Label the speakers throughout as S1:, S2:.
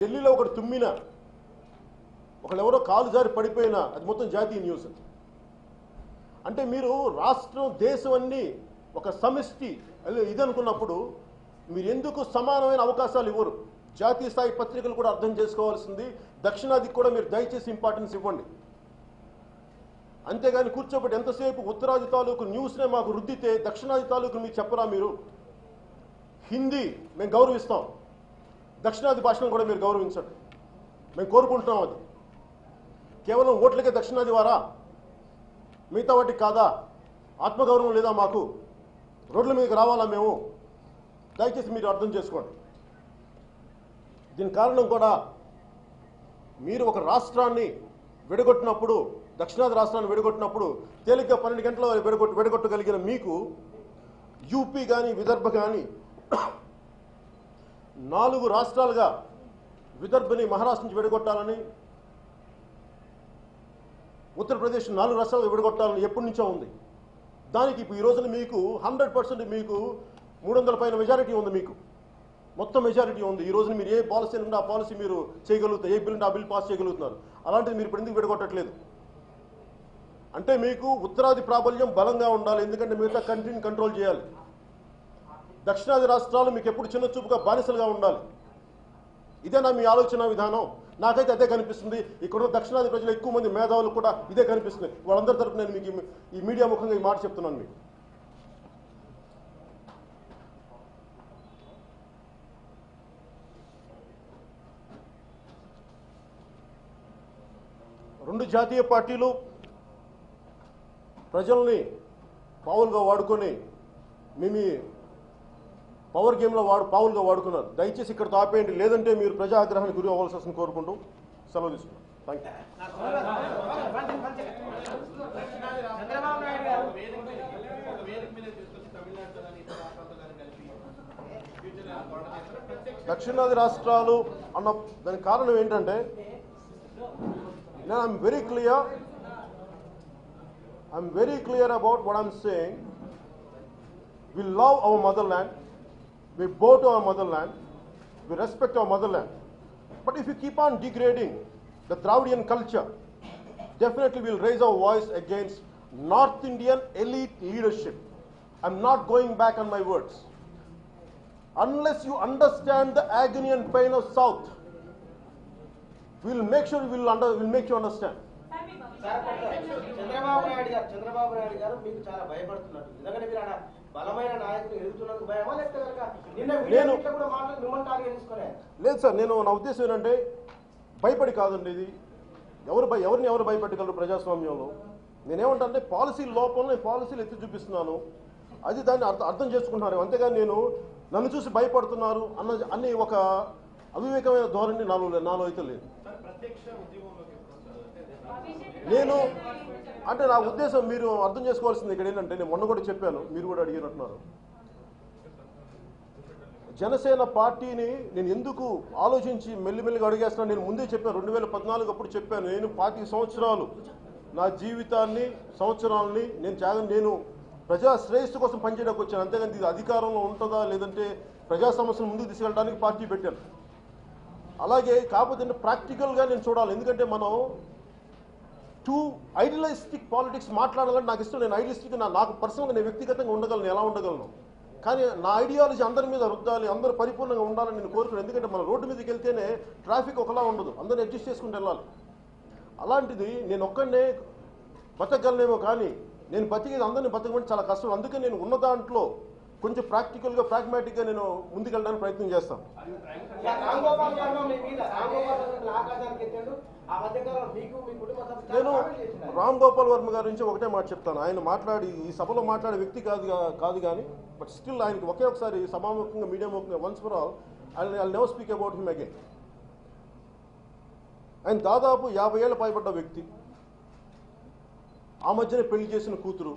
S1: ఢిల్లీలో ఒకటి తుమ్మినా ఒకళ్ళెవరో కాలు జారి పడిపోయినా అది మొత్తం జాతీయ న్యూస్. అంటే మీరు రాష్ట్రం దేశం అన్నీ ఒక సమిష్టి ఇది అనుకున్నప్పుడు మీరు ఎందుకు సమానమైన అవకాశాలు ఇవ్వరు? జాతీయ స్థాయి పత్రికలు కూడా అర్థం చేసుకోవాల్సింది. దక్షిణాదికి కూడా మీరు దయచేసి ఇంపార్టెన్స్ ఇవ్వండి. అంతేగాని కూర్చోబెట్టి ఎంతసేపు ఉత్తరాది తాలూకు న్యూస్నే మాకు రుద్దితే దక్షిణాది తాలూకు మీకు చెప్పరా? మీరు హిందీ మేము గౌరవిస్తాం, దక్షిణాది భాషను కూడా మీరు గౌరవించండి, మేము కోరుకుంటున్నాం. అది కేవలం ఓట్లకే దక్షిణాది వారా? మిగతా వాటికి కాదా? ఆత్మగౌరవం లేదా మాకు? రోడ్ల మీదకి రావాలా మేము? దయచేసి మీరు అర్థం చేసుకోండి. దీని కారణం కూడా మీరు ఒక రాష్ట్రాన్ని విడగొట్టినప్పుడు, దక్షిణాది రాష్ట్రాన్ని విడగొట్టినప్పుడు తేలిగ్గా 12 గంటల విడగొట్టగలిగిన మీకు యూపీ కానీ విదర్భ కానీ 4 రాష్ట్రాలుగా విదర్భని మహారాష్ట్ర నుంచి విడగొట్టాలని, ఉత్తరప్రదేశ్ 4 రాష్ట్రాలుగా విడగొట్టాలని ఎప్పటి నుంచో ఉంది. దానికి ఈ రోజున మీకు 100% మీకు 300 పైన మెజారిటీ ఉంది. మీకు మొత్తం మెజారిటీ ఉంది. ఈ రోజున మీరు ఏ పాలసీ ఉంటే ఆ పాలసీ మీరు చేయగలుగుతారు, ఏ బిల్ ఉంటే ఆ బిల్ పాస్ చేయగలుగుతున్నారు. అలాంటిది మీరు ఇప్పుడు ఎందుకు విడగొట్టట్లేదు? అంటే మీకు ఉత్తరాది ప్రాబల్యం బలంగా ఉండాలి, ఎందుకంటే మిగతా కంట్రీని కంట్రోల్ చేయాలి. దక్షిణాది రాష్ట్రాలు మీకు ఎప్పుడు చిన్న చూపుగా బానిసలుగా ఉండాలి. ఇదేనా మీ ఆలోచన విధానం? నాకైతే అదే కనిపిస్తుంది. ఇక్కడున్న దక్షిణాది ప్రజలు ఎక్కువ మంది మేధావులు కూడా ఇదే కనిపిస్తుంది. వాళ్ళందరి తరపున నేను మీకు ఈ మీడియా ముఖంగా ఈ మాట చెప్తున్నాను. మీకు రెండు జాతీయ పార్టీలు ప్రజల్ని పావులుగా వాడుకొని మేము పవర్ గేమ్లో పావులుగా వాడుకున్నారు. దయచేసి ఇక్కడ ఆపేయండి, లేదంటే మీరు ప్రజా ఆగ్రహానికి గురి అవ్వాల్సి వస్తుంది కోరుకుంటూ సెలవు తీసుకున్నాం. Thank you. దక్షిణాది రాష్ట్రాలు అన్న దానికి కారణం ఏంటంటే, I'm very clear about what I'm saying. We love our motherland, we bow to our motherland, we respect our motherland. But if you keep on degrading the Dravidian culture, definitely we'll raise our voice against North Indian elite leadership. I'm not going back on my words. Unless you understand the agony and pain of South, we'll make sure we'll make you understand.
S2: Chandrababu Naidu గారు మీకు చాలా భయపడుతున్నారు. ఎందుకంటే మీరు బలమైన నాయకులు ఎదుగుతున్నందుకు భయమా, లేకపోతే కనుక నిన్న వీడియో కూడా మాట్లాడి మిమ్మల్ని టార్గెట్ చేసుకునే?
S1: లేదు సార్, నా ఉద్దేశం ఏంటంటే భయపడి కాదండి. ఇది ఎవరిని ఎవరు భయపెట్టగలరు ప్రజాస్వామ్యంలో? నేనేమంటానంటే పాలసీ లోపల నేను పాలసీలు ఎత్తి చూపిస్తున్నాను, అది దాన్ని అర్థం చేసుకుంటున్నారు. అంతేగాని నన్ను చూసి భయపడుతున్నారు అన్ని ఒక అవివేకమైన ధోరణి నాలో అయితే లేదు. అంటే నా ఉద్దేశం మీరు అర్థం చేసుకోవాల్సింది ఇక్కడ ఏంటంటే, నేను మొన్న కూడా చెప్పాను, మీరు కూడా అడిగినట్టున్నారు. జనసేన పార్టీని నేను ఎందుకు ఆలోచించి మెల్లిమెల్లిగా అడిగేస్తున్నాను. నేను ముందే చెప్పాను, 2014 అప్పుడు చెప్పాను, నేను 25 సంవత్సరాలు నా జీవితాన్ని సంవత్సరాలని నేను ప్రజా శ్రేయస్సు కోసం పనిచేయడానికి వచ్చాను. అంతేగాని ఇది అధికారంలో ఉంటుందా లేదంటే ప్రజా సమస్యను ముందుకు తీసుకెళ్ళడానికి పార్టీ పెట్టాను. అలాగే కాకపోతే ప్రాక్టికల్గా నేను చూడాలి. ఎందుకంటే మనం టూ ఐడియలిస్టిక్ పాలిటిక్స్ మాట్లాడాలని నాకు ఇష్టం. నేను ఐడియలిస్టిక్ నాకు పర్సనల్గా నేను వ్యక్తిగతంగా ఉండగలను, ఎలా ఉండగలను. కానీ నా ఐడియాలజీ అందరి మీద రుద్దాలి, అందరూ పరిపూర్ణంగా ఉండాలని నేను కోరుకున్నాను. ఎందుకంటే మన రోడ్డు మీదకి వెళ్తేనే ట్రాఫిక్ ఒకలా ఉండదు, అందరిని అడ్జస్ట్ చేసుకుంటూ వెళ్ళాలి. అలాంటిది నేను ఒక్కడనే బతకగలనేమో, కానీ నేను బతికేది అందరినీ బతకమంటే చాలా కష్టం. అందుకే నేను ఉన్న దాంట్లో కొంచెం ప్రాక్టికల్గా ప్రాగ్మాటిక్గా నేను ముందుకెళ్ళడానికి ప్రయత్నం చేస్తాను. నేను రామ్ గోపాల్ వర్మ గారి నుంచి ఒకటే మాట చెప్తాను. ఆయన ఈ సభలో మాట్లాడే వ్యక్తి కాదు కానీ, బట్ స్టిల్ ఆయనకి ఒకసారి సభాముఖంగా మీడియా ముఖంగా once for all I never speak about him again. ఆయన దాదాపు 50 ఏళ్ళ పైబడ్డ వ్యక్తి, ఆ మధ్యనే పెళ్లి చేసిన కూతురు,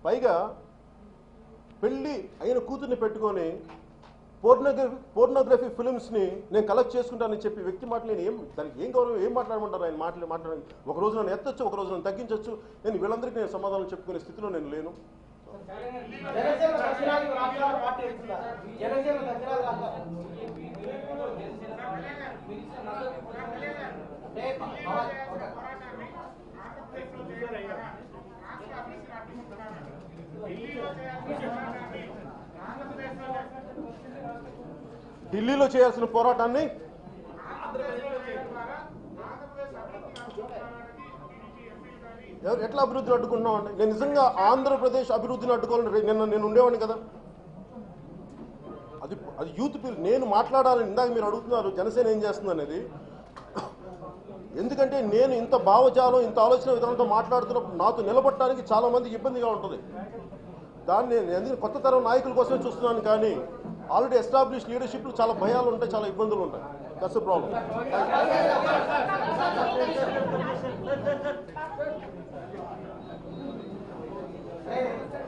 S1: పైగా పెళ్లి అయిన కూతుర్ని పెట్టుకొని పోర్నోగ్రఫీ ఫిల్మ్స్ని నేను కలెక్ట్ చేసుకుంటానని చెప్పి వ్యక్తి మాట నేను దానికి ఏం గౌరవం, ఏం మాట్లాడమంటారు? ఆయన మాట్లాడాలి. ఒక రోజు నన్ను ఎత్తచ్చు, ఒక రోజు నన్ను తగ్గించవచ్చు. నేను వీళ్ళందరికీ నేను సమాధానం చెప్పుకునే స్థితిలో నేను లేను.
S2: జనసేన దక్షిణాది రాష్ట్రాల పార్టీ జనసేన దక్షిణాది రాష్ట్రాలు
S1: ఢిల్లీలో చేయాల్సిన పోరాటాన్ని ఎట్లా అభివృద్ధిని అడ్డుకుంటున్నామండి? నేను నిజంగా ఆంధ్రప్రదేశ్ అభివృద్ధిని అడ్డుకోవాలని నేను ఉండేవాడిని కదా. అది యూత్ పిల్ నేను మాట్లాడాలని ఇందాక మీరు అడుగుతున్నారు జనసేన ఏం చేస్తుంది అనేది. ఎందుకంటే నేను ఇంత భావజాలం ఇంత ఆలోచన విధానంతో మాట్లాడుతున్నప్పుడు నాతో నిలబడటానికి చాలా మందికి ఇబ్బందిగా ఉంటుంది. దాన్ని నేను ఎందుకు కొత్త తరం నాయకుల కోసమే చూస్తున్నాను, కానీ ఆల్రెడీ ఎస్టాబ్లిష్ లీడర్షిప్లు చాలా భయాలు ఉంటాయి, చాలా ఇబ్బందులు ఉంటాయి. That's the problem.
S2: Hey.